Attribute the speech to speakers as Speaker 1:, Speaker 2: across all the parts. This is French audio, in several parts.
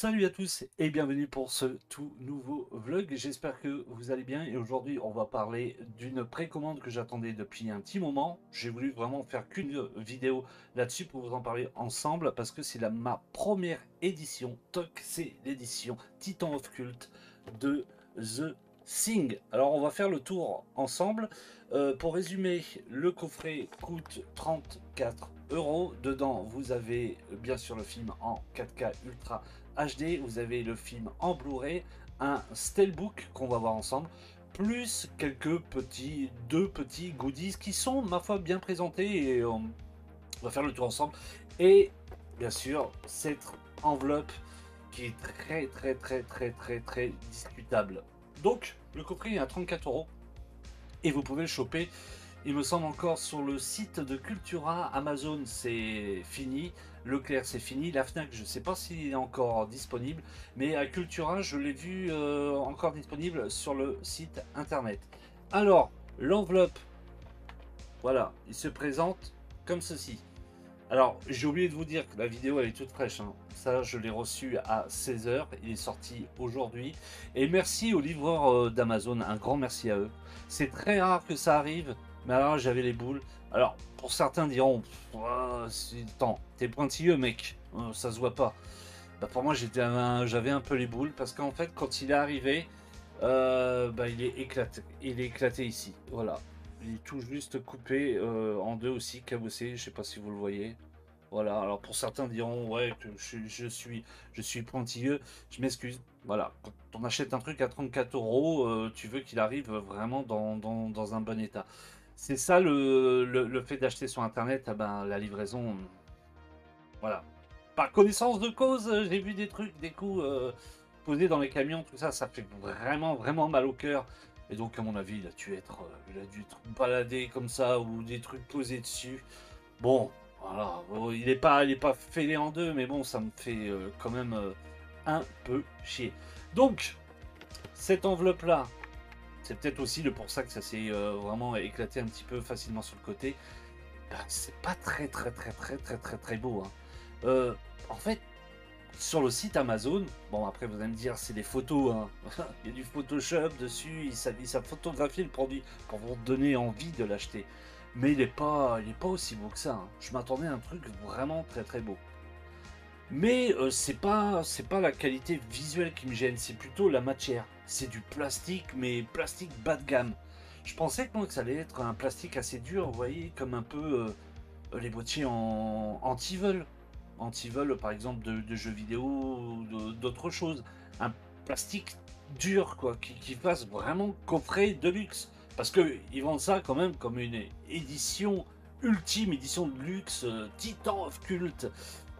Speaker 1: Salut à tous et bienvenue pour ce tout nouveau vlog. J'espère que vous allez bien et aujourd'hui on va parler d'une précommande que j'attendais depuis un petit moment. J'ai voulu vraiment faire qu'une vidéo là-dessus pour vous en parler ensemble parce que c'est ma première édition TOC, c'est l'édition Titan of Cult de The Thing. Alors on va faire le tour ensemble. Pour résumer, le coffret coûte 34 €. Dedans vous avez bien sûr le film en 4K Ultra HD, vous avez le film en Blu-ray, un Steelbook qu'on va voir ensemble, plus deux petits goodies qui sont, ma foi, bien présentés et on va faire le tour ensemble. Et bien sûr, cette enveloppe qui est très discutable. Donc, le coffret est à 34 € et vous pouvez le choper, il me semble, encore sur le site de Cultura. Amazon c'est fini, Leclerc c'est fini, la Fnac je ne sais pas s'il est encore disponible, mais à Cultura je l'ai vu encore disponible sur le site internet. Alors l'enveloppe, voilà, il se présente comme ceci. Alors j'ai oublié de vous dire que la vidéo elle est toute fraîche, hein. Ça je l'ai reçu à 16 h, il est sorti aujourd'hui, et merci aux livreurs d'Amazon, un grand merci à eux. C'est très rare que ça arrive, mais alors j'avais les boules. Alors pour certains diront, attends, t'es pointilleux mec, ça se voit pas. Bah, pour moi j'avais un peu les boules parce qu'en fait quand il est arrivé, bah, il est éclaté ici, voilà. Il est tout juste coupé en deux aussi, cabossé, je sais pas si vous le voyez. Voilà, alors pour certains diront ouais que je suis pointilleux, je m'excuse. Voilà, quand on achète un truc à 34 €, tu veux qu'il arrive vraiment dans un bon état. C'est ça le fait d'acheter sur internet, ah ben, la livraison, voilà. Par connaissance de cause, j'ai vu des trucs, des coups posés dans les camions, tout ça, ça fait vraiment mal au cœur. Et donc à mon avis, il a dû être baladé comme ça ou des trucs posés dessus. Bon, voilà, bon, il est pas fêlé en deux, mais bon, ça me fait quand même un peu chier. Donc, cette enveloppe-là, c'est peut-être aussi le pour ça que ça s'est vraiment éclaté un petit peu facilement sur le côté. Ben, c'est pas très beau, hein. Euh, En fait, sur le site Amazon, bon après vous allez me dire c'est des photos, hein. Il y a du Photoshop dessus, il savent photographier le produit pour vous donner envie de l'acheter. Mais il est pas aussi beau que ça, hein. Je m'attendais à un truc vraiment très beau. Mais c'est pas la qualité visuelle qui me gêne, c'est plutôt la matière. C'est du plastique, mais plastique bas de gamme. Je pensais que, moi, que ça allait être un plastique assez dur, vous voyez, comme un peu les boîtiers en anti-vol. Anti-vol, par exemple, de jeux vidéo ou d'autres choses. Un plastique dur, quoi, qui fasse vraiment coffret de luxe. Parce qu'ils vendent ça quand même comme une édition ultime, édition de luxe, Titan of Cult.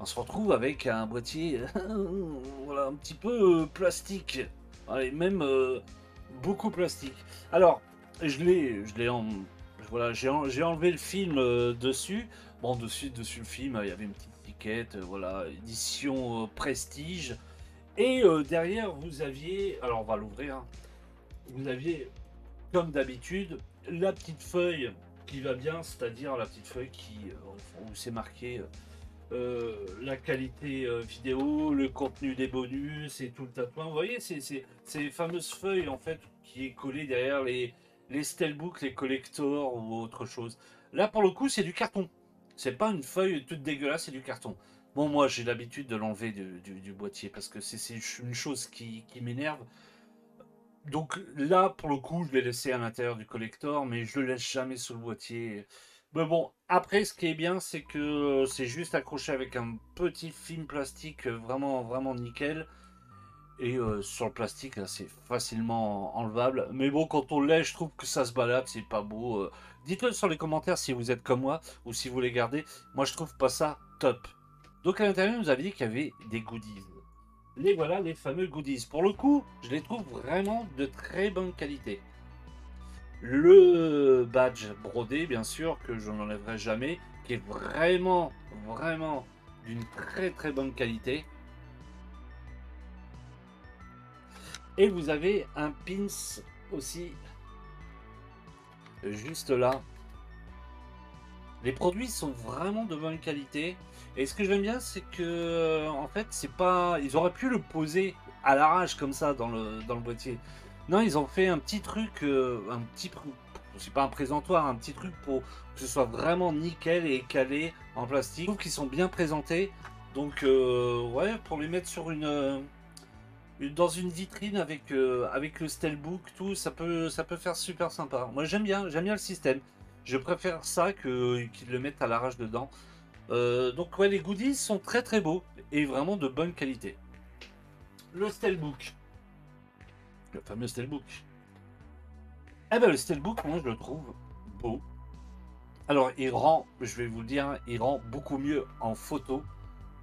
Speaker 1: On se retrouve avec un boîtier voilà, un petit peu plastique. Allez, même beaucoup plastique. Alors, je l'ai en, voilà, j'ai enlevé le film dessus. Bon, dessus le film, il y avait une petite étiquette, voilà, édition prestige. Et derrière, vous aviez, alors on va l'ouvrir, hein. Vous aviez, comme d'habitude, la petite feuille qui va bien, c'est-à-dire la petite feuille où c'est marqué la qualité vidéo, le contenu des bonus et tout le tatouage. Vous voyez, c'est ces fameuses feuilles en fait qui est collée derrière les steelbooks, les collectors ou autre chose. Là, pour le coup, c'est du carton. C'est pas une feuille toute dégueulasse, c'est du carton. Bon, moi, j'ai l'habitude de l'enlever du boîtier parce que c'est une chose qui m'énerve. Donc là, pour le coup, je l'ai laissé à l'intérieur du collector, mais je le laisse jamais sous le boîtier. Mais bon, après, ce qui est bien, c'est que c'est juste accroché avec un petit film plastique vraiment nickel. Et sur le plastique, là, c'est facilement enlevable. Mais bon, quand on le lèche, je trouve que ça se balade, c'est pas beau. Dites-le sur les commentaires si vous êtes comme moi ou si vous les gardez. Moi, je trouve pas ça top. Donc à l'intérieur, nous avait dit qu'il y avait des goodies. Les voilà, les fameux goodies. Pour le coup, je les trouve vraiment de très bonne qualité. Le badge brodé, bien sûr, que je n'enlèverai jamais, qui est vraiment d'une très bonne qualité. Et vous avez un pins aussi, juste là. Les produits sont vraiment de bonne qualité. Et ce que j'aime bien, c'est que en fait, c'est pas. Ils auraient pu le poser à l'arrache comme ça dans le boîtier. Non, ils ont fait un petit truc, c'est pas un présentoir, un petit truc pour que ce soit vraiment nickel et calé en plastique. Je trouve qu'ils sont bien présentés. Donc ouais, pour les mettre sur dans une vitrine avec le Steelbook, tout, ça peut faire super sympa. Moi j'aime bien le système. Je préfère ça que qu'ils le mettent à l'arrache dedans. Donc ouais, les goodies sont très très beaux et vraiment de bonne qualité. Le Steelbook, le fameux Steelbook. Eh ben le Steelbook, moi je le trouve beau. Alors il rend, je vais vous le dire, il rend beaucoup mieux en photo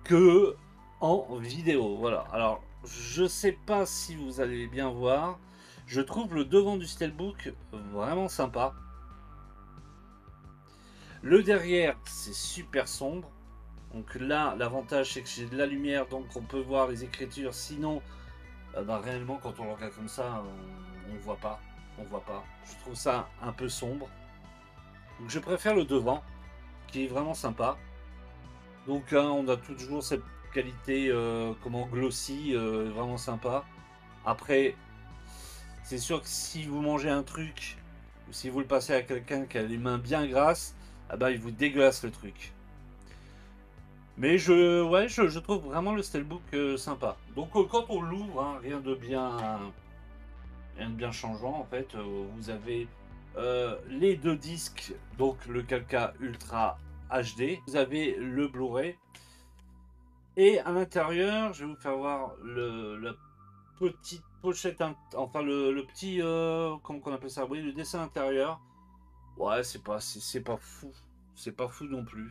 Speaker 1: que en vidéo. Voilà. Alors je sais pas si vous allez bien voir. Je trouve le devant du Steelbook vraiment sympa. Le derrière, c'est super sombre. Donc là, l'avantage, c'est que j'ai de la lumière, donc on peut voir les écritures. Sinon, bah, réellement, quand on le regarde comme ça, on voit pas. On voit pas. Je trouve ça un peu sombre. Donc je préfère le devant, qui est vraiment sympa. Donc hein, on a toujours cette qualité comment glossy, vraiment sympa. Après, c'est sûr que si vous mangez un truc, ou si vous le passez à quelqu'un qui a les mains bien grasses, ah bah, il vous dégueulasse le truc. Mais ouais, je trouve vraiment le Steelbook sympa. Donc quand on l'ouvre, hein, rien de bien changeant en fait. Vous avez les deux disques, donc le 4K Ultra HD. Vous avez le Blu-ray. Et à l'intérieur, je vais vous faire voir la petite pochette, enfin le petit, comment on appelle ça, oui, le dessin intérieur. Ouais, c'est pas fou. C'est pas fou non plus.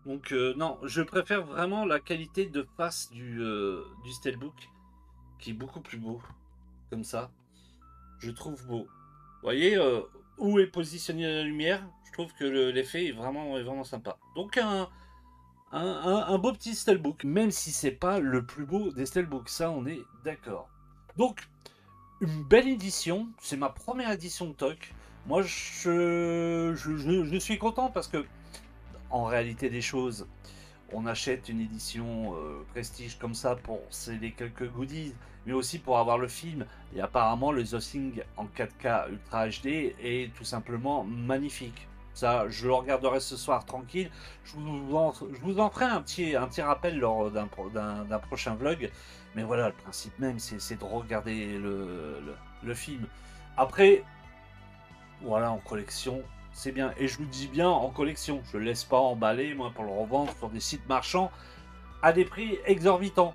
Speaker 1: Donc non, je préfère vraiment la qualité de face du Steelbook, qui est beaucoup plus beau, comme ça. Je trouve beau. Vous voyez où est positionnée la lumière? Je trouve que l'effet est vraiment sympa. Donc un beau petit Steelbook, même si c'est pas le plus beau des Steelbooks, ça on est d'accord. Donc une belle édition, c'est ma première édition de TOC. Moi je suis content parce que en réalité des choses, on achète une édition prestige comme ça pour les quelques goodies, mais aussi pour avoir le film. Et apparemment, le The Thing en 4K Ultra HD est tout simplement magnifique. Ça, je le regarderai ce soir tranquille. Je vous en ferai un petit rappel lors d'un prochain vlog. Mais voilà, le principe même, c'est de regarder le film. Après, voilà, en collection, c'est bien. Et je vous dis bien en collection. Je ne laisse pas emballer, moi, pour le revendre sur des sites marchands à des prix exorbitants.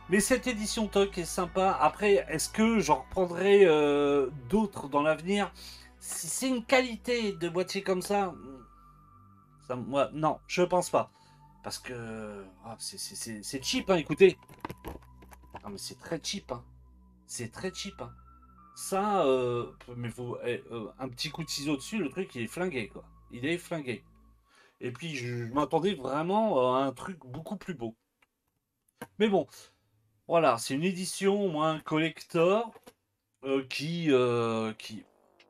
Speaker 1: Mais cette édition TOC est sympa. Après, est-ce que j'en reprendrai d'autres dans l'avenir? Si c'est une qualité de boîtier comme ça, moi, non, je pense pas. Parce que c'est cheap, hein, écoutez. Non, mais c'est très cheap, hein. C'est très cheap, hein. Ça, mais faut un petit coup de ciseau dessus, le truc il est flingué quoi. Il est flingué. Et puis je m'attendais vraiment à un truc beaucoup plus beau. Mais bon, voilà, c'est une édition, moi, un collector qui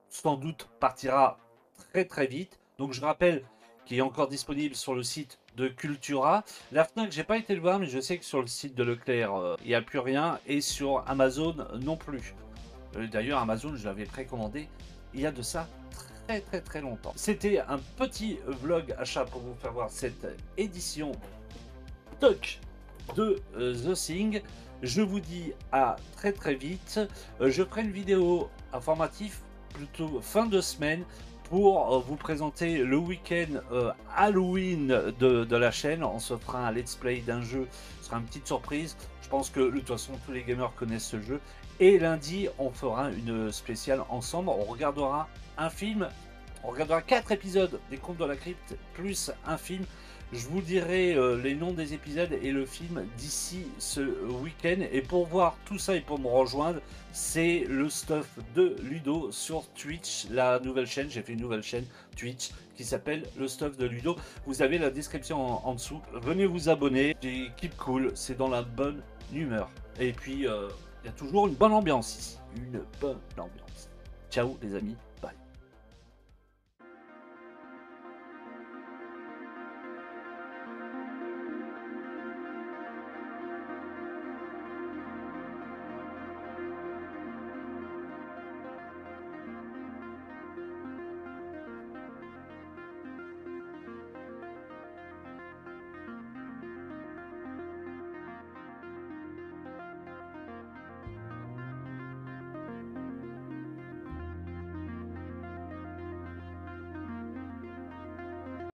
Speaker 1: sans doute partira très très vite. Donc je rappelle qu'il est encore disponible sur le site de Cultura. La Fnac, j'ai pas été le voir, mais je sais que sur le site de Leclerc, il n'y a plus rien. Et sur Amazon non plus. D'ailleurs, Amazon, je l'avais précommandé il y a de ça très très très longtemps. C'était un petit vlog achat pour vous faire voir cette édition TOC de The Thing. Je vous dis à très très vite. Je ferai une vidéo informative plutôt fin de semaine pour vous présenter le week-end Halloween de la chaîne. On se fera un let's play d'un jeu, ce sera une petite surprise. Je pense que de toute façon tous les gamers connaissent ce jeu. Et lundi, on fera une spéciale ensemble. On regardera un film. On regardera 4 épisodes des Contes de la Crypte plus un film. Je vous dirai les noms des épisodes et le film d'ici ce week-end. Et pour voir tout ça et pour me rejoindre, c'est le stuff de Ludo sur Twitch, la nouvelle chaîne. J'ai fait une nouvelle chaîne Twitch qui s'appelle le stuff de Ludo. Vous avez la description en dessous. Venez vous abonner. C'est keep cool. C'est dans la bonne humeur. Et puis, il y a toujours une bonne ambiance ici. Une bonne ambiance. Ciao les amis.